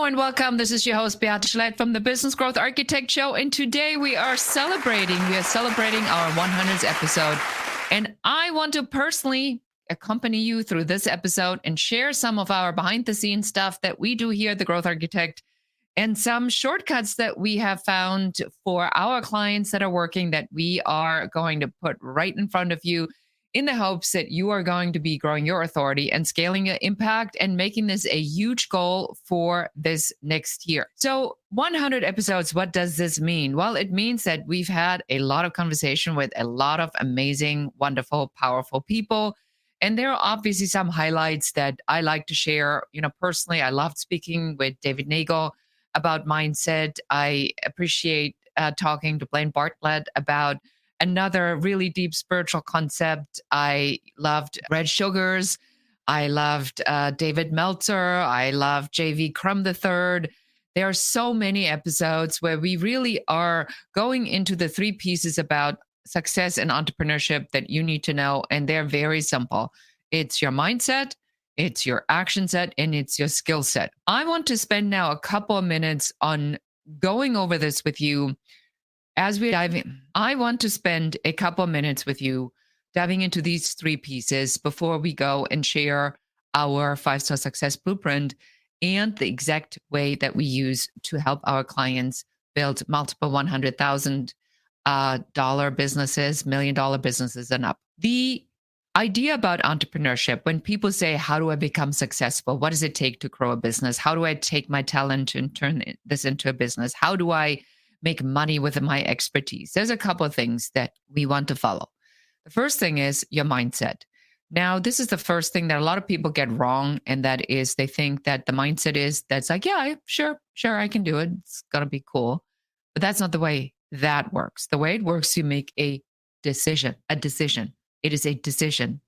and welcome. This is your host, Beate Schlett from the Business Growth Architect Show. And today we are celebrating our 100th episode. And I want to personally accompany you through this episode and share some of our behind the scenes stuff that we do here at the Growth Architect and some shortcuts that we have found for our clients that are working that we are going to put right in front of you in the hopes that you are going to be growing your authority and scaling your impact and making this a huge goal for this next year. So 100 episodes, what does this mean? Well, it means that we've had a lot of conversation with a lot of amazing, wonderful, powerful people. And there are obviously some highlights that I like to share. Personally, I loved speaking with David Neagle about mindset. I appreciate talking to Blaine Bartlett about another really deep spiritual concept. I loved Red Sugars. I loved David Meltzer. I loved JV Crum the III. There are so many episodes where we really are going into the three pieces about success and entrepreneurship that you need to know. And they're very simple. It's your mindset, it's your action set, and it's your skill set. I want to spend now a couple of minutes on going over this with you. As we dive in, I want to spend a couple of minutes with you diving into these three pieces before we go and share our 5-star success blueprint and the exact way that we use to help our clients build multiple $100,000 businesses, $1 million businesses and up. The idea about entrepreneurship, when people say, how do I become successful? What does it take to grow a business? How do I take my talent and turn this into a business? How do I make money with my expertise? There's a couple of things that we want to follow. The first thing is your mindset. Now, this is the first thing that a lot of people get wrong. And that is they think that the mindset is that's like, yeah, sure, I can do it. It's going to be cool. But that's not the way that works. The way it works, you make a decision. It is a decision.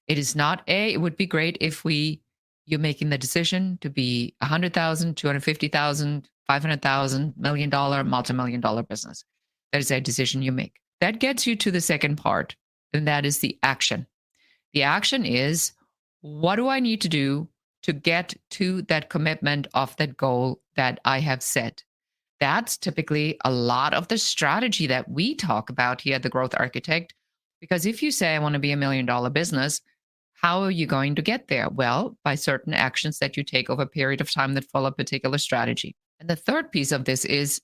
It is not it would be great if you're making the decision to be 100,000, 250,000, 500,000, $1 million, multi-million-dollar business. That is a decision you make. That gets you to the second part, and that is the action. The action is, what do I need to do to get to that commitment of that goal that I have set? That's typically a lot of the strategy that we talk about here at the Growth Architect, because if you say, I want to be $1 million business, how are you going to get there? Well, by certain actions that you take over a period of time that follow a particular strategy. And the third piece of this is,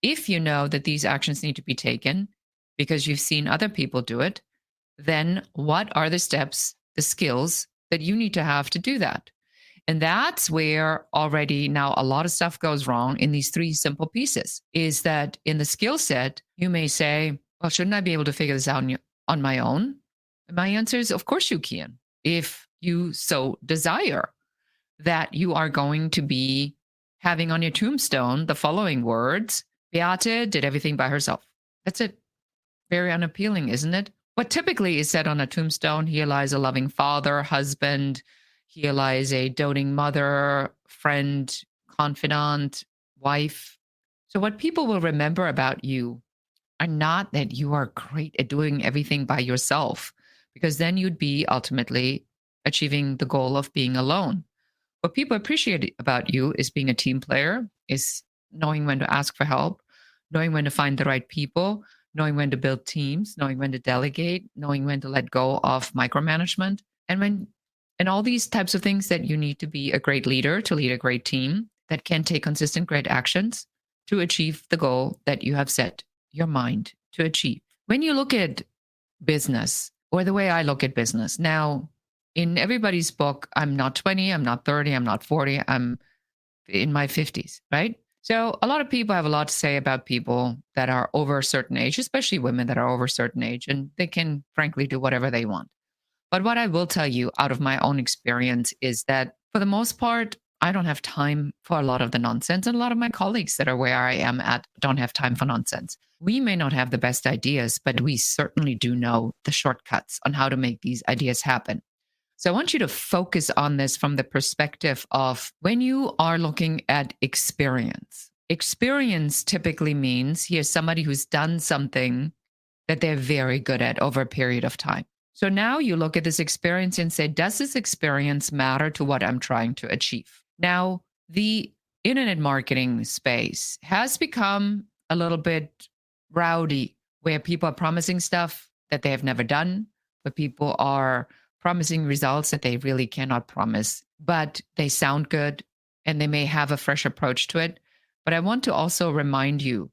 if you know that these actions need to be taken because you've seen other people do it, then what are the steps, the skills that you need to have to do that? And that's where already now a lot of stuff goes wrong in these three simple pieces, is that in the skill set, you may say, well, shouldn't I be able to figure this out on my own? And my answer is, of course you can, if you so desire that you are going to be having on your tombstone the following words: Beate did everything by herself. That's it. Very unappealing, isn't it? What typically is said on a tombstone: here lies a loving father, husband, here lies a doting mother, friend, confidant, wife. So what people will remember about you are not that you are great at doing everything by yourself, because then you'd be ultimately achieving the goal of being alone. What people appreciate about you is being a team player, is knowing when to ask for help, knowing when to find the right people, knowing when to build teams, knowing when to delegate, knowing when to let go of micromanagement, and all these types of things that you need to be a great leader, to lead a great team that can take consistent great actions to achieve the goal that you have set your mind to achieve. When you look at business, or the way I look at business now, in everybody's book, I'm not 20, I'm not 30, I'm not 40, I'm in my 50s, right? So a lot of people have a lot to say about people that are over a certain age, especially women that are over a certain age, and they can frankly do whatever they want. But what I will tell you out of my own experience is that for the most part, I don't have time for a lot of the nonsense. And a lot of my colleagues that are where I am at don't have time for nonsense. We may not have the best ideas, but we certainly do know the shortcuts on how to make these ideas happen. So I want you to focus on this from the perspective of when you are looking at experience. Experience typically means here's somebody who's done something that they're very good at over a period of time. So now you look at this experience and say, does this experience matter to what I'm trying to achieve? Now, the internet marketing space has become a little bit rowdy, where people are promising stuff that they have never done, where people are promising results that they really cannot promise, but they sound good and they may have a fresh approach to it. But I want to also remind you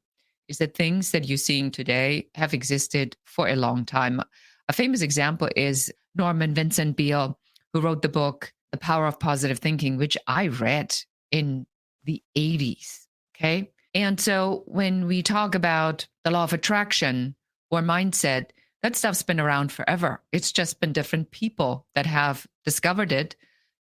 is that things that you're seeing today have existed for a long time. A famous example is Norman Vincent Peale, who wrote the book, The Power of Positive Thinking, which I read in the 80s. Okay. And so when we talk about the law of attraction or mindset, that stuff's been around forever. It's just been different people that have discovered it,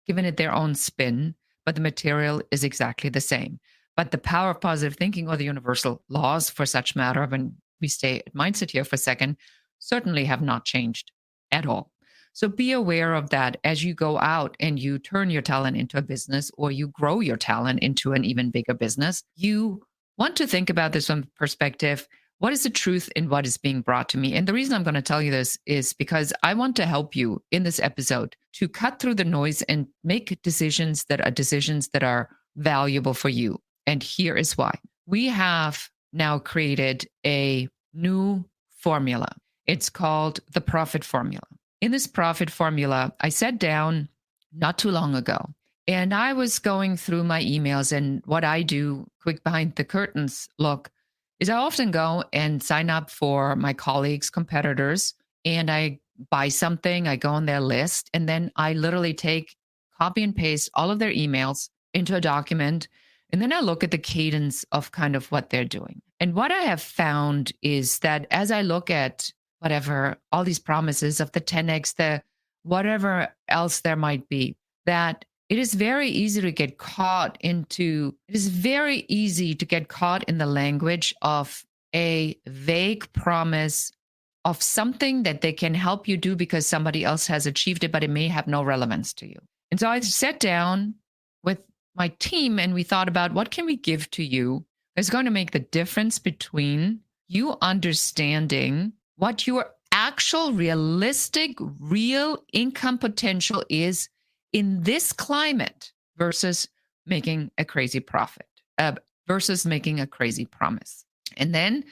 given it their own spin, but the material is exactly the same. But the power of positive thinking, or the universal laws for such matter, when we stay at mindset here for a second, certainly have not changed at all. So be aware of that as you go out and you turn your talent into a business, or you grow your talent into an even bigger business. You want to think about this from the perspective, what is the truth in what is being brought to me? And the reason I'm going to tell you this is because I want to help you in this episode to cut through the noise and make decisions that are valuable for you. And here is why. We have now created a new formula. It's called the profit formula. In this profit formula, I sat down not too long ago and I was going through my emails, and what I do, quick behind the curtains look, is I often go and sign up for my colleagues, competitors, and I buy something, I go on their list, and then I literally take, copy and paste all of their emails into a document, and then I look at the cadence of kind of what they're doing. And what I have found is that as I look at whatever, all these promises of the 10X, the whatever else there might be, that it is very easy to get caught in the language of a vague promise of something that they can help you do because somebody else has achieved it, but it may have no relevance to you. And so I sat down with my team and we thought about, what can we give to you that's going to make the difference between you understanding what your actual realistic, real income potential is in this climate versus making a crazy profit, versus making a crazy promise. And then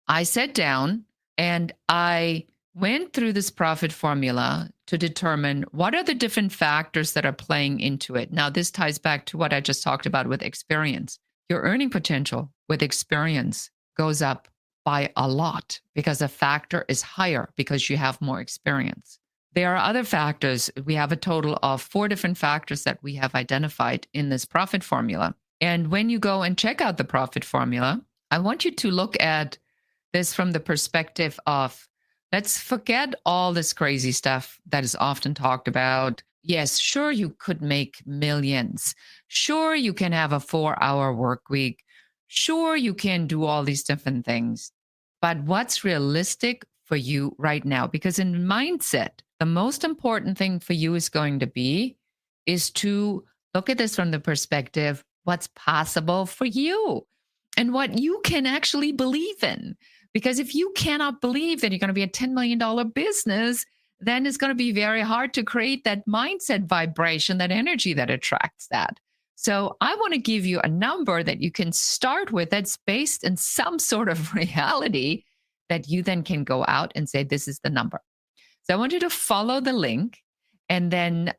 I sat down and I went through this profit formula to determine what are the different factors that are playing into it. Now, this ties back to what I just talked about with experience. Your earning potential with experience goes up by a lot because the factor is higher because you have more experience. There are other factors. We have a total of 4 different factors that we have identified in this profit formula. And when you go and check out the profit formula, I want you to look at this from the perspective of, let's forget all this crazy stuff that is often talked about. Yes, sure, you could make millions. Sure, you can have a 4-hour work week. Sure, you can do all these different things. But what's realistic for you right now? Because in mindset, the most important thing for you is to look at this from the perspective, what's possible for you and what you can actually believe in. Because if you cannot believe that you're going to be a $10 million business, then it's going to be very hard to create that mindset vibration, that energy that attracts that. So I want to give you a number that you can start with that's based in some sort of reality that you then can go out and say, this is the number. So I want you to follow the link and then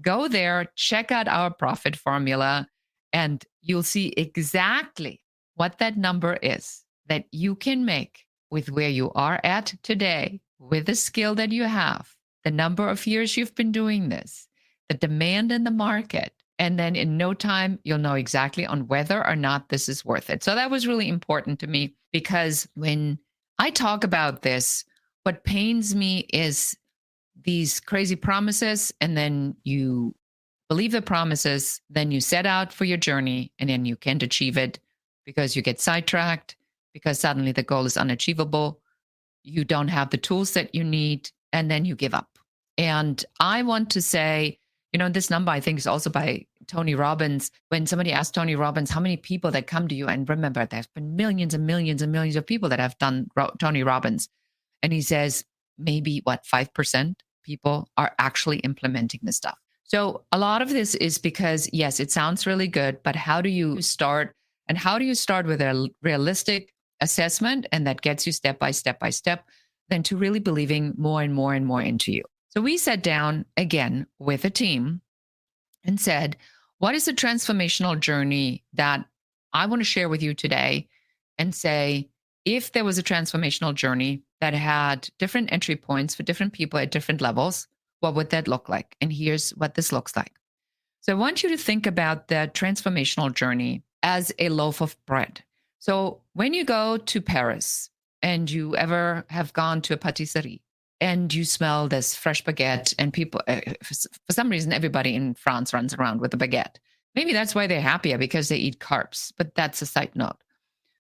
go there, check out our profit formula, and you'll see exactly what that number is that you can make with where you are at today, with the skill that you have, the number of years you've been doing this, the demand in the market. And then in no time, you'll know exactly on whether or not this is worth it. So that was really important to me because when I talk about this, what pains me is these crazy promises, and then you believe the promises, then you set out for your journey, and then you can't achieve it because you get sidetracked, because suddenly the goal is unachievable. You don't have the tools that you need, and then you give up. And I want to say, this number I think is also by Tony Robbins. When somebody asked Tony Robbins, how many people that come to you, and remember, there's been millions and millions and millions of people that have done Tony Robbins. And he says, maybe 5% people are actually implementing this stuff. So a lot of this is because, yes, it sounds really good, but how do you start? And how do you start with a realistic assessment? And that gets you step by step by step, then to really believing more and more and more into you. So we sat down again with a team and said, what is the transformational journey that I want to share with you today? And say, if there was a transformational journey that had different entry points for different people at different levels, what would that look like? And here's what this looks like. So I want you to think about the transformational journey as a loaf of bread. So when you go to Paris and you ever have gone to a patisserie and you smell this fresh baguette, and people, for some reason, everybody in France runs around with a baguette. Maybe that's why they're happier, because they eat carbs, but that's a side note.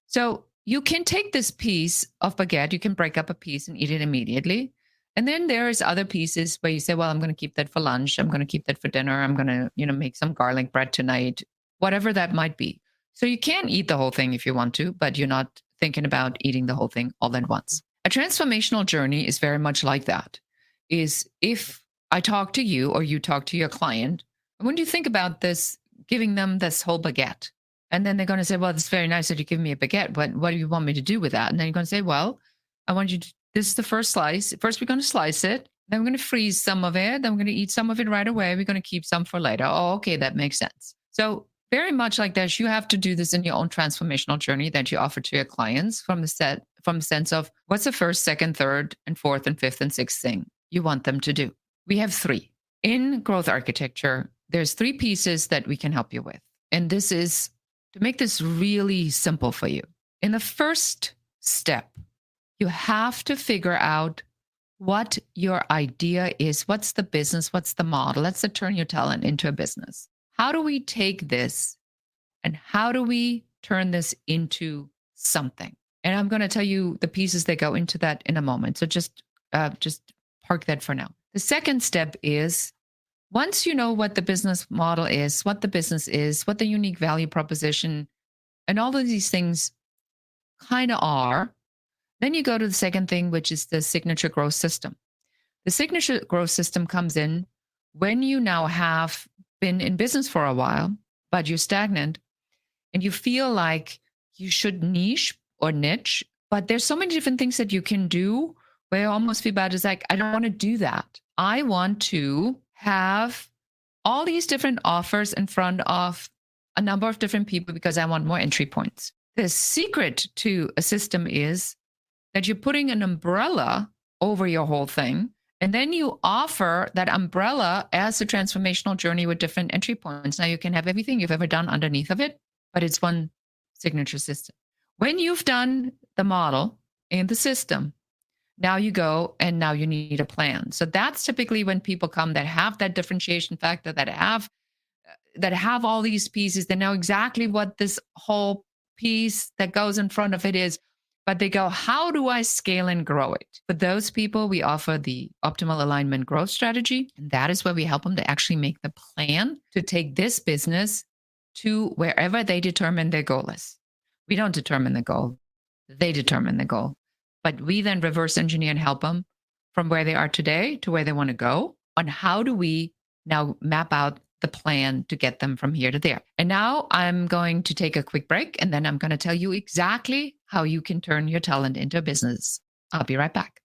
So you can take this piece of baguette, you can break up a piece and eat it immediately. And then there's other pieces where you say, well, I'm going to keep that for lunch. I'm going to keep that for dinner. I'm going to, make some garlic bread tonight, whatever that might be. So you can eat the whole thing if you want to, but you're not thinking about eating the whole thing all at once. A transformational journey is very much like that. Is if I talk to you or you talk to your client, when do you think about this, giving them this whole baguette? And then they're going to say, well, it's very nice that you give me a baguette, but what do you want me to do with that? And then you're going to say, well, I want you to, this is the first slice. First, we're going to slice it. Then we're going to freeze some of it. Then we're going to eat some of it right away. We're going to keep some for later. Oh, okay, that makes sense. So very much like this, you have to do this in your own transformational journey that you offer to your clients from the sense of what's the first, second, third, and fourth, and fifth, and sixth thing you want them to do. We have 3. In growth architecture, there's 3 pieces that we can help you with. And this is to make this really simple for you. In the first step, you have to figure out what your idea is. What's the business? What's the model? Let's turn your talent into a business. How do we take this and how do we turn this into something? And I'm going to tell you the pieces that go into that in a moment. So just park that for now. The second step is, once you know what the business model is, what the business is, what the unique value proposition, and all of these things kind of are, then you go to the second thing, which is the signature growth system. The signature growth system comes in when you now have been in business for a while, but you're stagnant and you feel like you should niche, but there's so many different things that you can do where you almost feel bad. It's like, I don't want to do that. I want to have all these different offers in front of a number of different people because I want more entry points. The secret to a system is that you're putting an umbrella over your whole thing, and then you offer that umbrella as a transformational journey with different entry points. Now you can have everything you've ever done underneath of it, but it's one signature system. When you've done the model and the system, now you go and now you need a plan. So that's typically when people come that have that differentiation factor, that have all these pieces. They know exactly what this whole piece that goes in front of it is, but they go, how do I scale and grow it? For those people, we offer the optimal alignment growth strategy. And that is where we help them to actually make the plan to take this business to wherever they determine their goal is. We don't determine the goal. They determine the goal. But we then reverse engineer and help them from where they are today to where they want to go on how do we now map out the plan to get them from here to there. And now I'm going to take a quick break, and then I'm going to tell you exactly how you can turn your talent into a business. I'll be right back.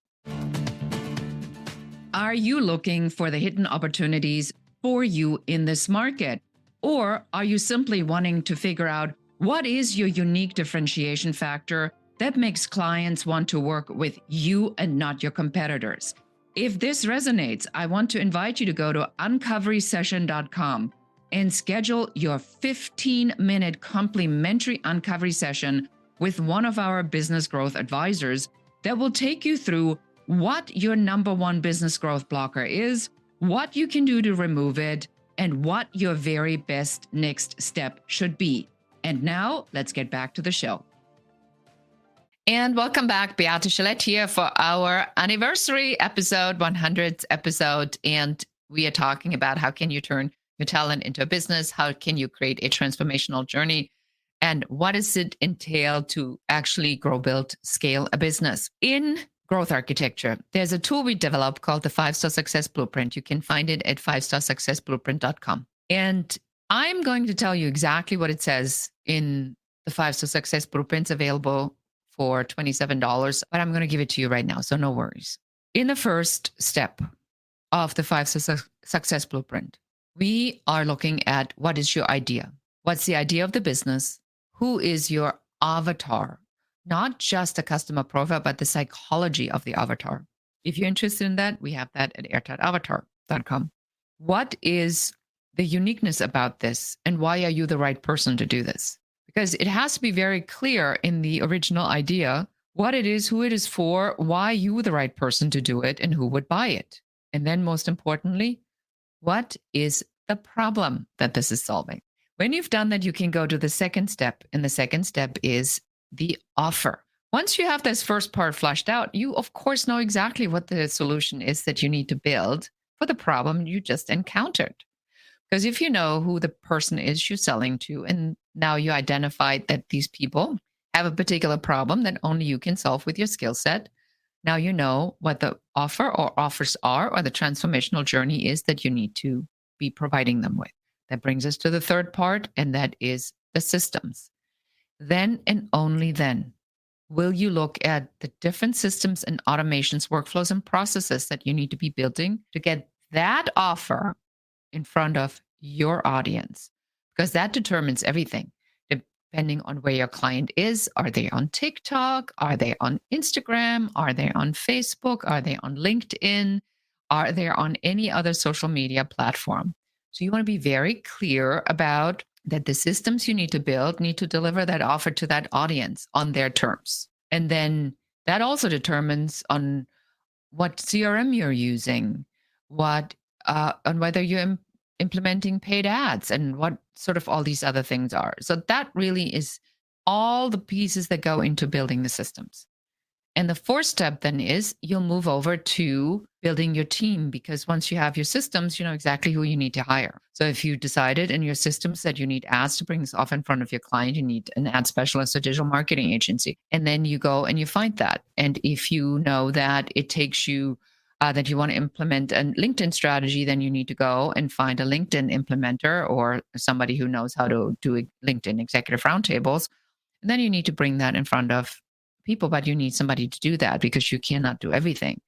Are you looking for the hidden opportunities for you in this market? Or are you simply wanting to figure out what is your unique differentiation factor that makes clients want to work with you and not your competitors? If this resonates, I want to invite you to go to uncoverysession.com and schedule your 15-minute complimentary uncovery session with one of our business growth advisors that will take you through what your number one business growth blocker is, what you can do to remove it, and what your very best next step should be. And now let's get back to the show. And welcome back. Beate Chalette here for our anniversary episode, 100th episode. And we are talking about how can you turn your talent into a business? How can you create a transformational journey? And what does it entail to actually grow, build, scale a business? In growth architecture. There's a tool we developed called the 5-Star Success Blueprint. You can find it at 5starsuccessblueprint.com. And I'm going to tell you exactly what it says in the 5-Star Success Blueprints available for $27, but I'm going to give it to you right now, so no worries. In the first step of the 5-Star Success Blueprint, we are looking at what is your idea? What's the idea of the business? Who is your avatar? Not just a customer profile, but the psychology of the avatar. If you're interested in that, we have that at airtightavatar.com. What is the uniqueness about this, and why are you the right person to do this? Because it has to be very clear in the original idea what it is, who it is for, why you the right person to do it, and who would buy it. And then most importantly, what is the problem that this is solving? When you've done that, you can go to the second step. And the second step is the offer. Once you have this first part flushed out, you of course know exactly what the solution is that you need to build for the problem you just encountered. Because if you know who the person is you're selling to, and now you identified that these people have a particular problem that only you can solve with your skill set, now you know what the offer or offers are, or the transformational journey is that you need to be providing them with. That brings us to the third part, and that is the systems. Then and only then will you look at the different systems and automations, workflows, and processes that you need to be building to get that offer in front of your audience, because that determines everything. Depending on where your client is, are they on TikTok? Are they on Instagram? Are they on Facebook? Are they on LinkedIn? Are they on any other social media platform? So you want to be very clear about that the systems you need to build need to deliver that offer to that audience on their terms. And then that also determines on what CRM you're using, what on whether you're implementing paid ads, and what sort of all these other things are. So that really is all the pieces that go into building the systems. And the fourth step then is you'll move over to building your team, because once you have your systems, you know exactly who you need to hire. So if you decided in your systems that you need ads to bring this off in front of your client, you need an ad specialist or digital marketing agency. And then you go and you find that. And if you know that it takes you that you want to implement a LinkedIn strategy, then you need to go and find a LinkedIn implementer or somebody who knows how to do LinkedIn executive roundtables. And then you need to bring that in front of people, but you need somebody to do that because you cannot do everything.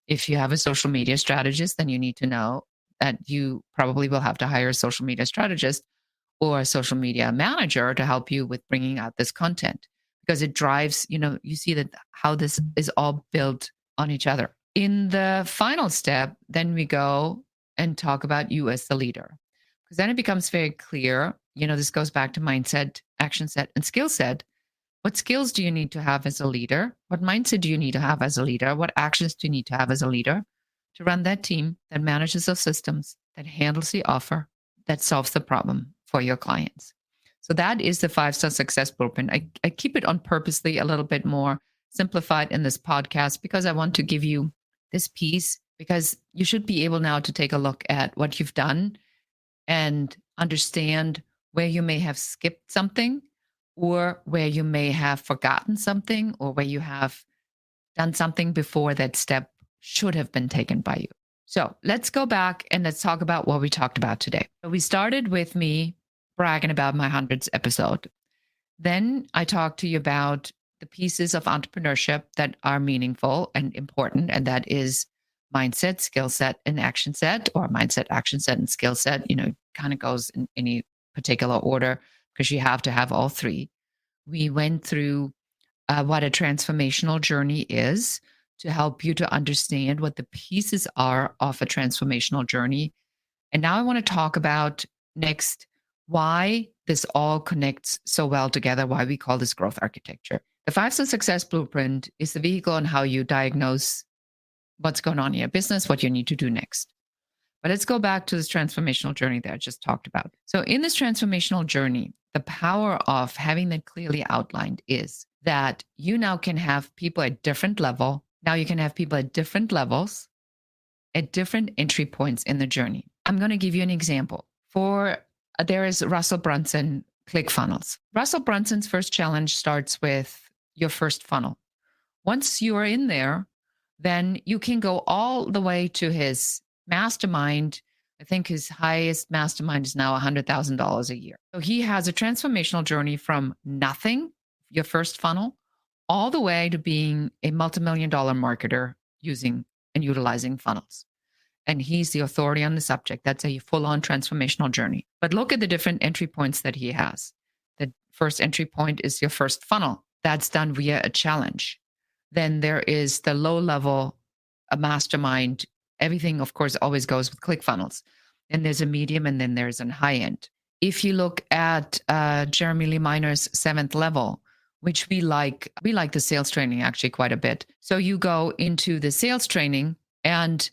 If you have a social media strategist, then you need to know that you probably will have to hire a social media strategist or a social media manager to help you with bringing out this content, because it drives, you see that how this is all built on each other. In the final step, then we go and talk about you as the leader, because then it becomes very clear, this goes back to mindset, action set, and skill set. What skills do you need to have as a leader? What mindset do you need to have as a leader? What actions do you need to have as a leader to run that team that manages those systems, that handles the offer, that solves the problem for your clients? So that is the 5-Star Success Blueprint. I keep it on purposely a little bit more simplified in this podcast because I want to give you this piece, because you should be able now to take a look at what you've done and understand where you may have skipped something, or where you may have forgotten something, or where you have done something before that step should have been taken by you. So let's go back and let's talk about what we talked about today. So we started with me bragging about my 100th episode. Then I talked to you about the pieces of entrepreneurship that are meaningful and important, and that is mindset, skill set, and action set, or mindset, action set, and skill set. Kind of goes in any particular order because you have to have all three. We went through what a transformational journey is to help you to understand what the pieces are of a transformational journey. And now I want to talk about next why this all connects so well together, why we call this growth architecture. The 5-Star Success Blueprint is the vehicle on how you diagnose what's going on in your business, what you need to do next. But let's go back to this transformational journey that I just talked about. So in this transformational journey, the power of having that clearly outlined is that you now can have people at different level. Now you can have people at different levels, at different entry points in the journey. I'm going to give you an example. There is Russell Brunson ClickFunnels. Russell Brunson's first challenge starts with your first funnel. Once you are in there, then you can go all the way to his mastermind. I think his highest mastermind is now $100,000 a year. So he has a transformational journey from nothing, your first funnel, all the way to being a multi-million dollar marketer using and utilizing funnels. And he's the authority on the subject. That's a full-on transformational journey. But look at the different entry points that he has. The first entry point is your first funnel. That's done via a challenge. Then there is the low-level mastermind. Everything, of course, always goes with ClickFunnels. And there's a medium, and then there's a high end. If you look at Jeremy Lee Miner's 7th level, which we like the sales training actually quite a bit. So you go into the sales training and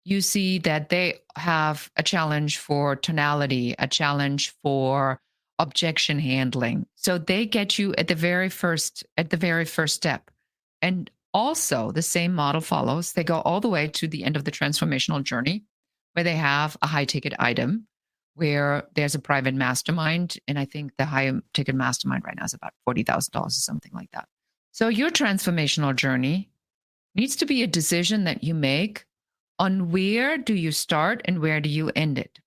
you see that they have a challenge for tonality, a challenge for objection handling. So they get you at the very first step. And also the same model follows. They go all the way to the end of the transformational journey where they have a high ticket item where there's a private mastermind. And I think the high ticket mastermind right now is about $40,000 or something like that. So your transformational journey needs to be a decision that you make on where do you start and where do you end it.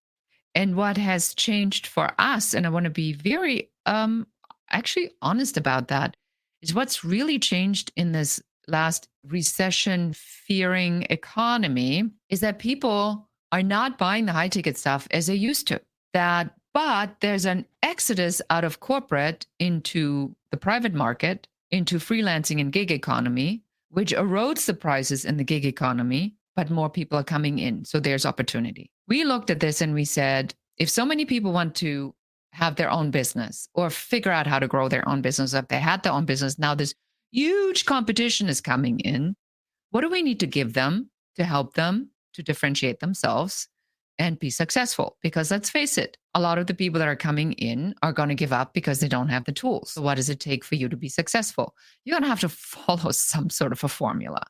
And what has changed for us, and I want to be very actually honest about that, is what's really changed in this last recession fearing economy is that people are not buying the high ticket stuff as they used to. But there's an exodus out of corporate into the private market, into freelancing and gig economy, which erodes the prices in the gig economy, but more people are coming in. So there's opportunity. We looked at this and we said, if so many people want to have their own business or figure out how to grow their own business, if they had their own business, now this huge competition is coming in. What do we need to give them to help them to differentiate themselves and be successful? Because let's face it, a lot of the people that are coming in are going to give up because they don't have the tools. So what does it take for you to be successful? You're going to have to follow some sort of a formula.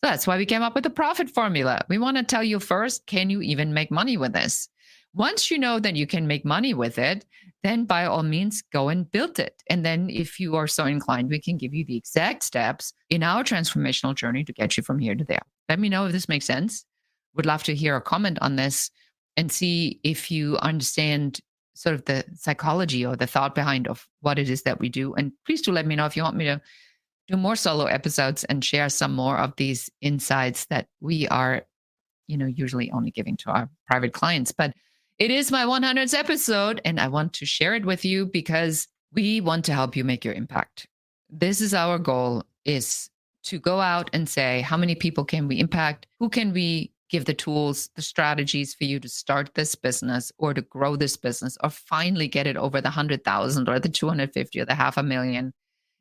So that's why we came up with the profit formula. We want to tell you first, can you even make money with this? Once you know that you can make money with it, then by all means, go and build it. And then if you are so inclined, we can give you the exact steps in our transformational journey to get you from here to there. Let me know if this makes sense. Would love to hear a comment on this and see if you understand sort of the psychology or the thought behind of what it is that we do. And please do let me know if you want me to do more solo episodes and share some more of these insights that we are, usually only giving to our private clients. But it is my 100th episode, and I want to share it with you because we want to help you make your impact. This is our goal, is to go out and say, how many people can we impact? Who can we give the tools, the strategies for you to start this business or to grow this business or finally get it over the 100,000 or the 250 or the 500,000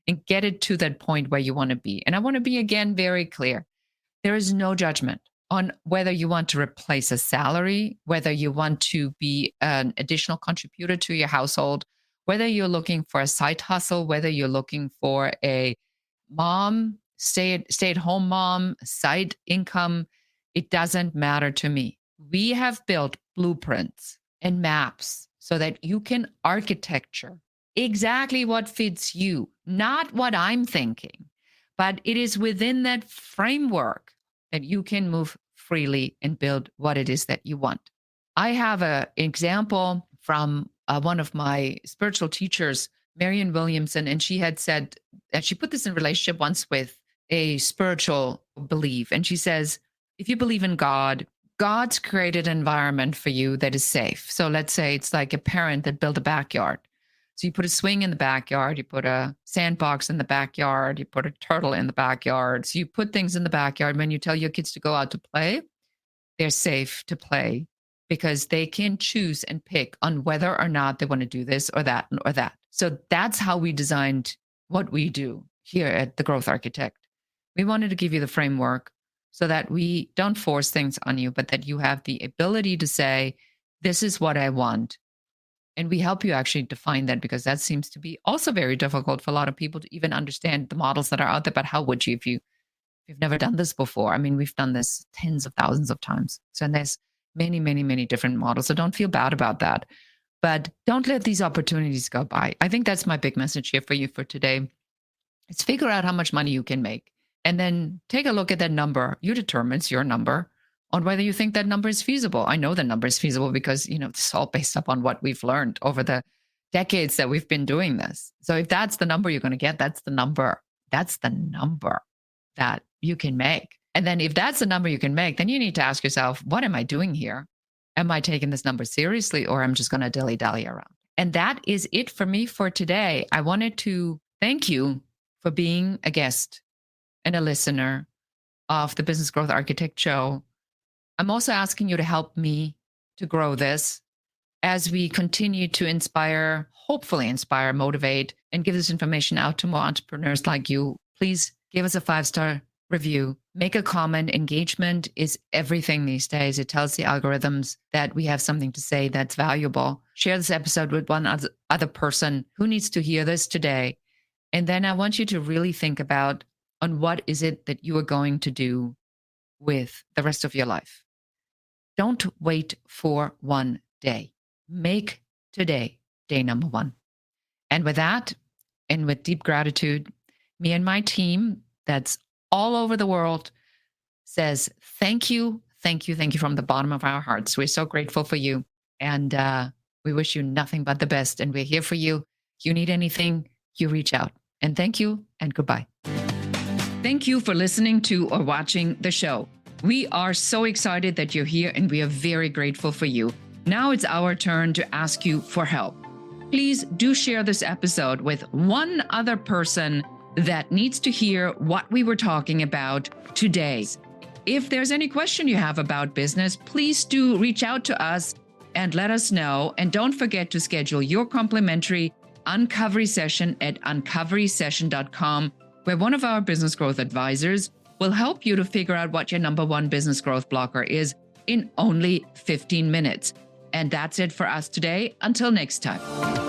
and get it to that point where you want to be. And I want to be, again, very clear. There is no judgment on whether you want to replace a salary, whether you want to be an additional contributor to your household, whether you're looking for a side hustle, whether you're looking for a mom, stay-at-home mom, side income. It doesn't matter to me. We have built blueprints and maps so that you can architecture exactly what fits you, not what I'm thinking, but it is within that framework that you can move freely and build what it is that you want. I have an example from one of my spiritual teachers, Marianne Williamson, and she had said that she put this in relationship once with a spiritual belief. And she says, if you believe in God, God's created an environment for you that is safe. So let's say it's like a parent that built a backyard. So you put a swing in the backyard, you put a sandbox in the backyard, you put a turtle in the backyard. So you put things in the backyard. When you tell your kids to go out to play, they're safe to play because they can choose and pick on whether or not they want to do this or that or that. So that's how we designed what we do here at The Growth Architect. We wanted to give you the framework so that we don't force things on you, but that you have the ability to say, this is what I want. And we help you actually define that, because that seems to be also very difficult for a lot of people to even understand the models that are out there. But how would you if you've never done this before? I mean, we've done this tens of thousands of times. So and there's many, many, many different models. So don't feel bad about that. But don't let these opportunities go by. I think that's my big message here for you for today. Is figure out how much money you can make And then take a look at that number. You determine it's your number on whether you think that number is feasible. I know the number is feasible because, it's all based upon what we've learned over the decades that we've been doing this. So if that's the number you're going to get, that's the number. That's the number that you can make. And then if that's the number you can make, then you need to ask yourself, what am I doing here? Am I taking this number seriously, or I'm just going to dilly-dally around? And that is it for me for today. I wanted to thank you for being a guest and a listener of the Business Growth Architect Show. I'm also asking you to help me to grow this as we continue to inspire, hopefully inspire, motivate, and give this information out to more entrepreneurs like you. Please give us a 5-star review. Make a comment. Engagement is everything these days. It tells the algorithms that we have something to say that's valuable. Share this episode with one other person who needs to hear this today. And then I want you to really think about on what is it that you are going to do with the rest of your life. Don't wait for one day. Make today day number 1. And with that, and with deep gratitude, me and my team that's all over the world says thank you from the bottom of our hearts. We're so grateful for you. And we wish you nothing but the best. And we're here for you. If you need anything, you reach out. And thank you and goodbye. Thank you for listening to or watching the show. We are so excited that you're here and we are very grateful for you. Now it's our turn to ask you for help. Please do share this episode with one other person that needs to hear what we were talking about today. If there's any question you have about business, please do reach out to us and let us know. And don't forget to schedule your complimentary Uncovery session at uncoverysession.com, where one of our business growth advisors will help you to figure out what your number 1 business growth blocker is in only 15 minutes. And that's it for us today. Until next time.